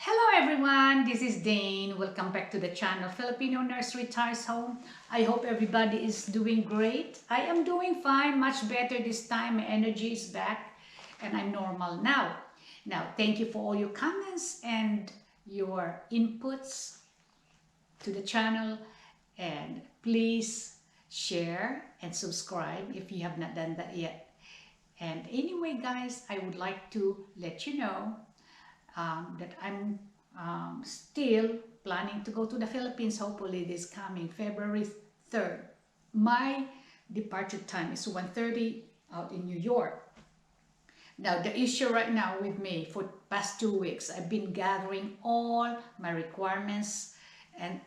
Hello everyone, this is Dane. Welcome back to the channel Filipino Nurse Retires Home. I hope everybody is doing great. I am doing fine, much better this time. My energy is back and I'm normal now. Thank you for all your comments and your inputs to the channel, and please share and subscribe if you have not done that yet. And anyway guys, I would like to let you know that I'm still planning to go to the Philippines, hopefully this coming February 3rd. My departure time is 1:30 out in New York. Now, the issue right now with me for past 2 weeks, I've been gathering all my requirements and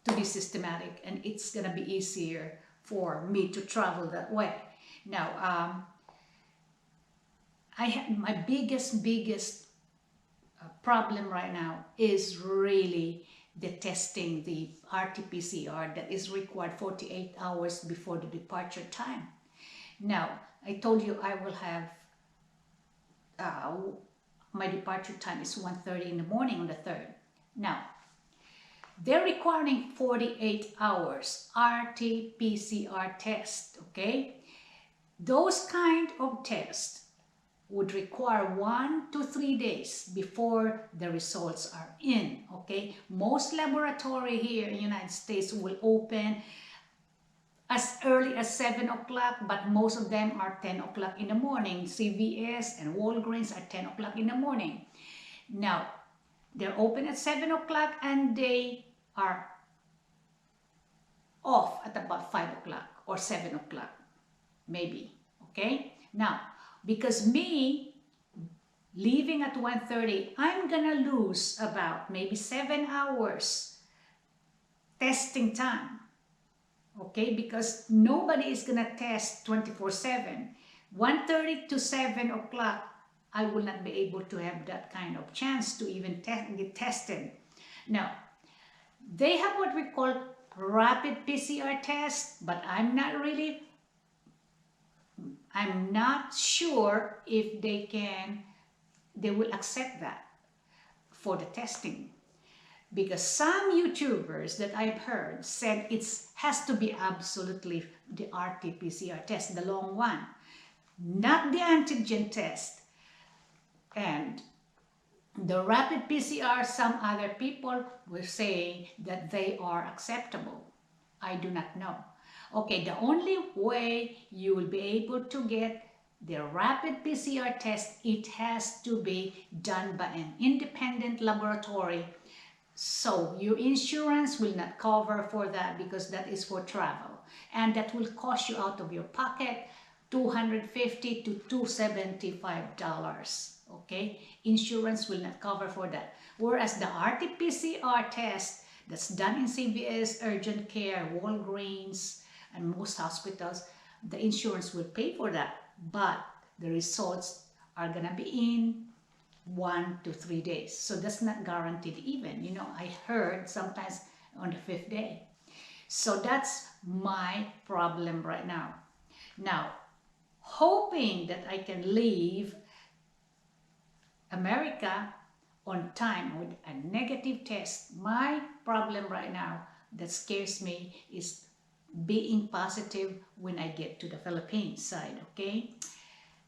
to be systematic, and it's gonna be easier for me to travel that way. Now, I have my biggest problem right now is really the testing, the RT-PCR that is required 48 hours before the departure time. Now, I told you I will have, my departure time is 1:30 in the morning on the 3rd. Now, they're requiring 48 hours RT-PCR test, okay? Those kind of tests would require 1 to 3 days before the results are in, okay? Most laboratory here in the United States will open as early as 7 o'clock, but most of them are 10 o'clock in the morning. CVS and Walgreens are 10 o'clock in the morning. Now, they're open at 7 o'clock and they are off at about 5 o'clock or 7 o'clock, maybe, okay? Now, because me leaving at 1:30, I'm gonna lose about maybe 7 hours testing time, okay? Because nobody is gonna test 24/7. 1:30 to 7 o'clock, I will not be able to have that kind of chance to even get tested. Now, they have what we call rapid PCR test, but I'm not sure if they will accept that for the testing. Because some YouTubers that I've heard said it has to be absolutely the RT-PCR test, the long one, not the antigen test. And the rapid PCR, some other people were saying that they are acceptable. I do not know. Okay, the only way you will be able to get the rapid PCR test, it has to be done by an independent laboratory. So your insurance will not cover for that because that is for travel. And that will cost you out of your pocket $250 to $275. Okay, insurance will not cover for that. Whereas the RT-PCR test that's done in CVS, urgent care, Walgreens, and most hospitals, the insurance will pay for that, but the results are gonna be in 1 to 3 days. So that's not guaranteed even. You know, I heard sometimes on the 5th day. So that's my problem right now. Now, hoping that I can leave America on time with a negative test. My problem right now that scares me is being positive when I get to the Philippines side, okay?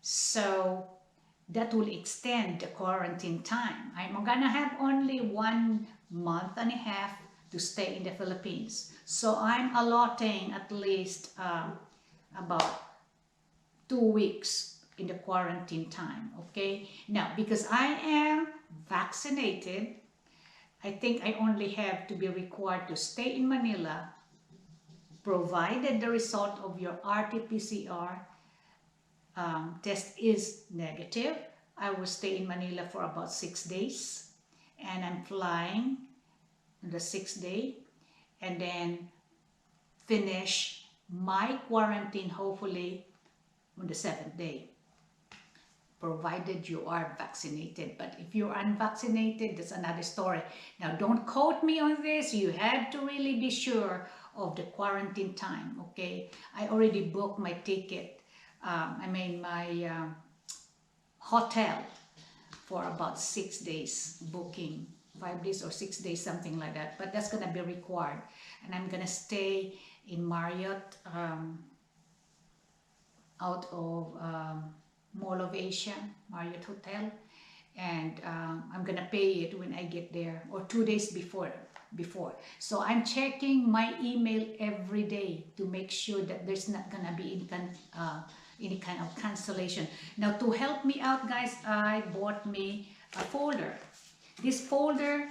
So that will extend the quarantine time. I'm gonna have only 1.5 months to stay in the Philippines. So I'm allotting at least about 2 weeks in the quarantine time, okay? Now, because I am vaccinated, I think I only have to be required to stay in Manila provided the result of your RT-PCR test is negative. I will stay in Manila for about 6 days, and I'm flying on the 6th day, and then finish my quarantine hopefully on the 7th day, provided you are vaccinated. But if you're unvaccinated, that's another story. Now, don't quote me on this. You have to really be sure of the quarantine time, okay? I already booked my ticket, my hotel for about 6 days booking, 5 days or 6 days, something like that. But that's gonna be required, and I'm gonna stay in Marriott, out of Mall of Asia, Marriott Hotel, and I'm gonna pay it when I get there, or 2 days before. So I'm checking my email every day to make sure that there's not gonna be any kind of cancellation. Now, to help me out, guys, I bought me a folder. This folder,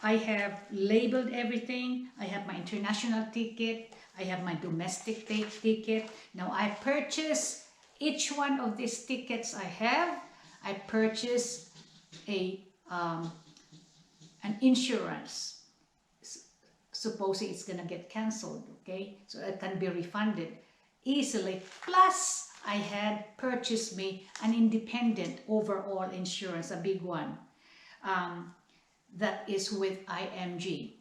I have labeled everything. I have my international ticket, I have my domestic ticket. Now, I purchase each one of these tickets I purchase an insurance. Supposing it's gonna get canceled, okay? So it can be refunded easily. Plus, I had purchased me an independent overall insurance, a big one, that is with IMG.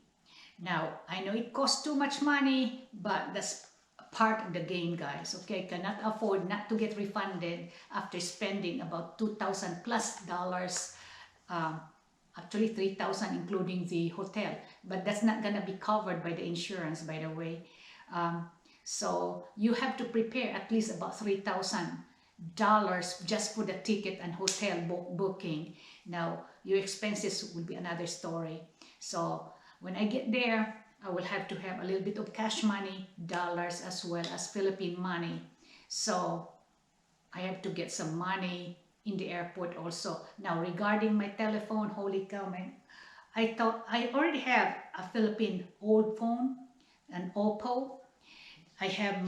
Now, I know it costs too much money, but that's part of the game, guys, okay? Cannot afford not to get refunded after spending about $2,000 plus, actually 3,000 including the hotel, but that's not gonna be covered by the insurance, by the way. So you have to prepare at least about $3,000 just for the ticket and hotel booking. Now, your expenses will be another story. So when I get there, I will have to have a little bit of cash money, dollars, as well as Philippine money. So I have to get some money in the airport also. Now, regarding my telephone, holy cow, man, I thought I already have a Philippine old phone, an Oppo. I have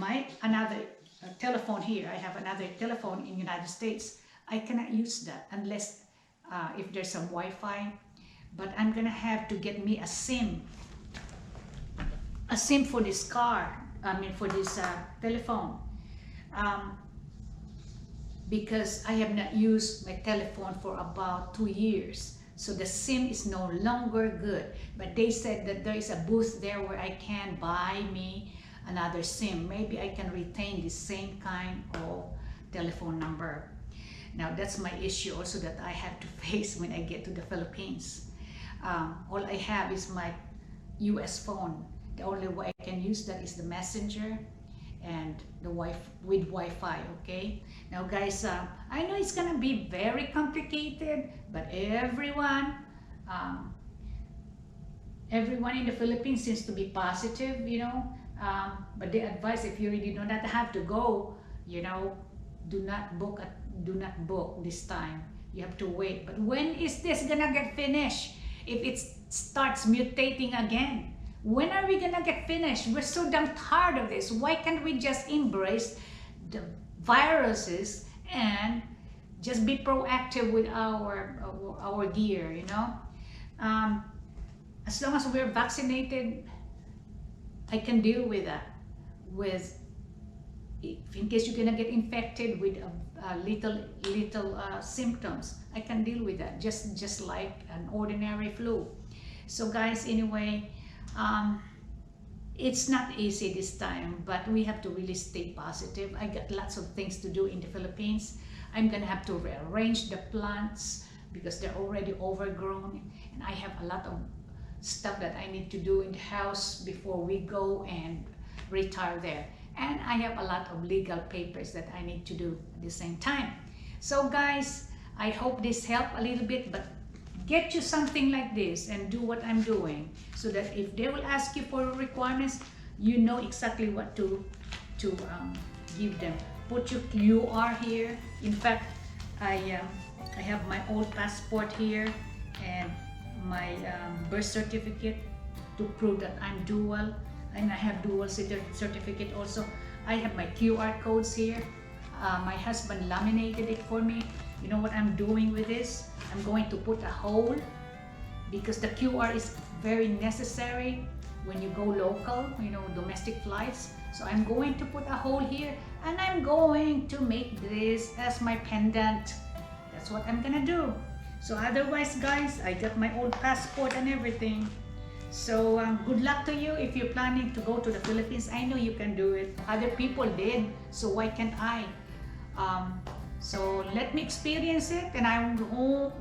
another telephone here. I have another telephone in United States. I cannot use that unless if there's some Wi-Fi. But I'm gonna have to get me a SIM for this car. I mean, for this telephone. Because I have not used my telephone for about 2 years. So the SIM is no longer good. But they said that there is a booth there where I can buy me another SIM. Maybe I can retain the same kind of telephone number. Now, that's my issue also that I have to face when I get to the Philippines. All I have is my US phone. The only way I can use that is the messenger and the with Wi-Fi, okay? Now, guys, I know it's gonna be very complicated, but everyone in the Philippines seems to be positive, you know. But they advise, if you really do not have to go, you know, do not book this time. You have to wait. But when is this gonna get finished? If it starts mutating again, when are we gonna get finished? We're so damn tired of this. Why can't we just embrace the viruses and just be proactive with our gear, you know? As long as we're vaccinated, I can deal with that. If in case you're gonna get infected with little symptoms, I can deal with that, just like an ordinary flu. So, guys, anyway, it's not easy this time, but we have to really stay positive. I got lots of things to do in the Philippines. I'm gonna have to rearrange the plants because they're already overgrown, and I have a lot of stuff that I need to do in the house before we go and retire there. And I have a lot of legal papers that I need to do at the same time. So, guys, I hope this helped a little bit, but get you something like this and do what I'm doing, so that if they will ask you for requirements, you know exactly what to give them. Put your QR here. In fact, I have my old passport here and my birth certificate to prove that I'm dual, and I have dual certificate also. I have my QR codes here. My husband laminated it for me. You know what I'm doing with this? I'm going to put a hole, because the QR is very necessary when you go local, you know, domestic flights. So I'm going to put a hole here, and I'm going to make this as my pendant. That's what I'm gonna do. So otherwise, guys, I got my old passport and everything. So good luck to you if you're planning to go to the Philippines. I know you can do it. Other people did, so why can't I? So let me experience it, and I'm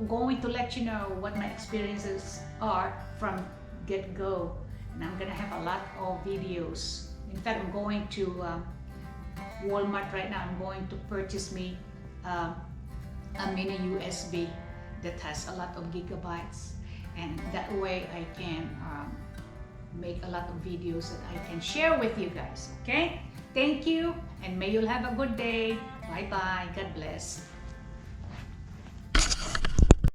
going to let you know what my experiences are from get-go. And I'm gonna have a lot of videos. In fact, I'm going to Walmart right now. I'm going to purchase me a mini USB that has a lot of gigabytes, and that way I can make a lot of videos that I can share with you guys. Okay? Thank you, and may you'll have a good day. Bye bye. God bless.